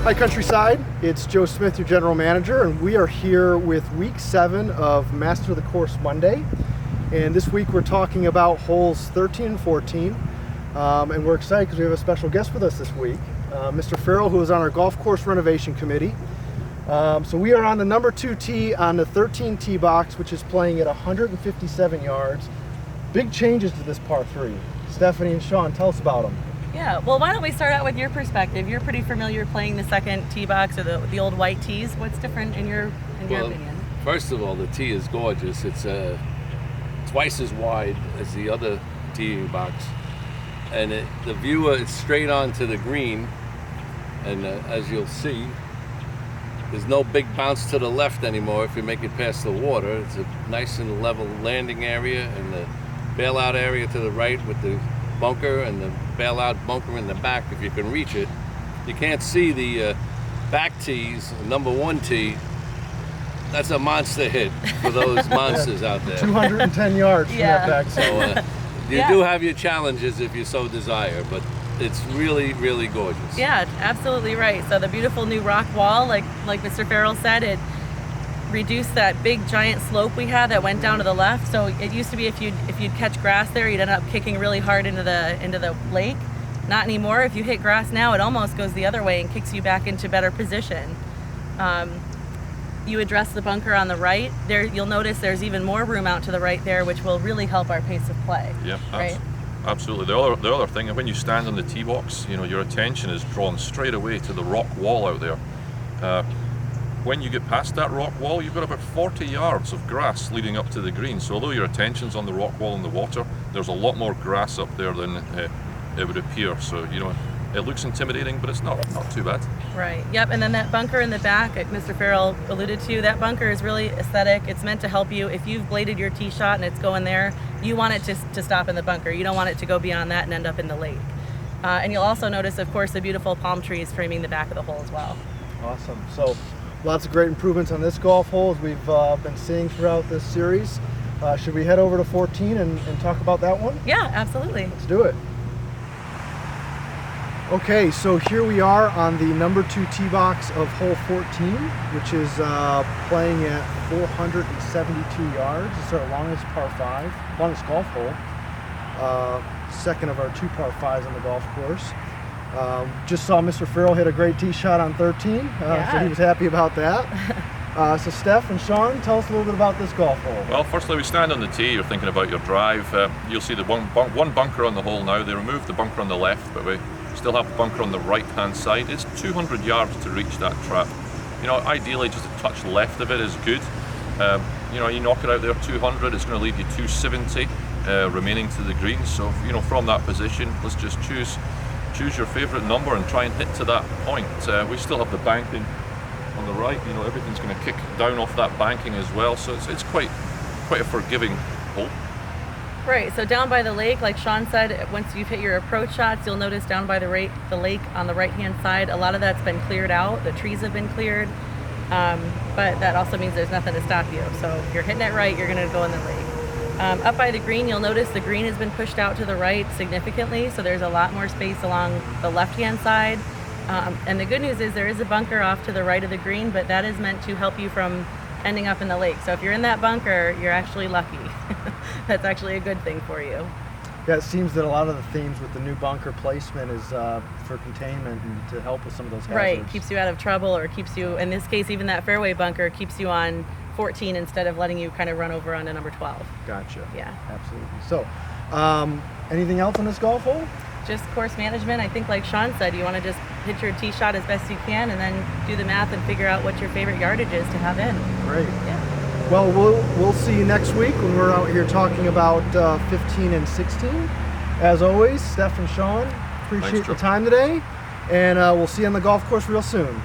Hi Countryside, it's Joe Smith, your General Manager, and we are here with week 7 of Master the Course Monday. And this week we're talking about holes 13 and 14. And we're excited because we have a special guest with us this week, Mr. Farrell, who is on our Golf Course Renovation Committee. So we are on the number 2 tee on the 13 tee box, which is playing at 157 yards. Big changes to this par 3. Stephanie and Sean, tell us about them. Yeah, well, why don't we start out with your perspective? You're pretty familiar playing the second tee box or the old white tees. What's different in your opinion? First of all, the tee is gorgeous. It's twice as wide as the other tee box, and the view is straight onto the green. And as you'll see, there's no big bounce to the left anymore if you make it past the water. It's a nice and level landing area, and the bailout area to the right with the bunker and the bailout bunker in the back if you can reach it. You can't see the back tees, number 1 tee. That's a monster hit for those monsters out there. 210 yards from that back. So you do have your challenges if you so desire, but it's really, really gorgeous. Yeah, absolutely right. So the beautiful new rock wall, like Mr. Farrell said, it reduced that big giant slope we had that went down to the left. So it used to be if you'd catch grass there, you'd end up kicking really hard into the lake. Not anymore. If you hit grass now, it almost goes the other way and kicks you back into better position. You address the bunker on the right. There, you'll notice there's even more room out to the right there, which will really help our pace of play. Yeah, right? Absolutely. The other thing, when you stand on the tee box, your attention is drawn straight away to the rock wall out there. When you get past that rock wall, you've got about 40 yards of grass leading up to the green. So although your attention's on the rock wall and the water, there's a lot more grass up there than it would appear. So, it looks intimidating, but it's not too bad. Right. Yep. And then that bunker in the back, Mr. Farrell alluded to, that bunker is really aesthetic. It's meant to help you. If you've bladed your tee shot and it's going there, you want it to stop in the bunker. You don't want it to go beyond that and end up in the lake. And you'll also notice, of course, the beautiful palm trees framing the back of the hole as well. Awesome. So lots of great improvements on this golf hole as we've been seeing throughout this series. Should we head over to 14 and talk about that one? Yeah, absolutely. Let's do it. Okay, so here we are on the number 2 tee box of hole 14, which is playing at 472 yards. It's our longest longest golf hole. Second of our 2 par 5s on the golf course. Just saw Mr. Farrell hit a great tee shot on 13, so he was happy about that. So Steph and Sean, tell us a little bit about this golf hole. Well, firstly, we stand on the tee, you're thinking about your drive. You'll see the one bunker on the hole now. They removed the bunker on the left, but we still have the bunker on the right-hand side. It's 200 yards to reach that trap. Ideally, just a touch left of it is good. You knock it out there 200, it's going to leave you 270 remaining to the green. So, from that position, let's just choose your favorite number and try and hit to that point. We still have the banking on the right. Everything's going to kick down off that banking as well. So it's quite a forgiving hole. Right, so down by the lake, like Sean said, once you've hit your approach shots, you'll notice down by the lake on the right-hand side, a lot of that's been cleared out. The trees have been cleared, but that also means there's nothing to stop you. So if you're hitting it right, you're going to go in the lake. Up by the green, you'll notice the green has been pushed out to the right significantly, so there's a lot more space along the left-hand side. And the good news is there is a bunker off to the right of the green, but that is meant to help you from ending up in the lake. So if you're in that bunker, you're actually lucky. That's actually a good thing for you. Yeah, it seems that a lot of the themes with the new bunker placement is for containment and to help with some of those hazards. Right, keeps you out of trouble, or keeps you, in this case, even that fairway bunker keeps you on 14 instead of letting you kind of run over onto number 12. Gotcha. Yeah. Absolutely. So, anything else on this golf hole? Just course management. I think like Sean said, you want to just hit your tee shot as best you can and then do the math and figure out what your favorite yardage is to have in. Great. Yeah. Well, we'll see you next week when we're out here talking about 15 and 16. As always, Steph and Sean, appreciate the time today, and we'll see you on the golf course real soon.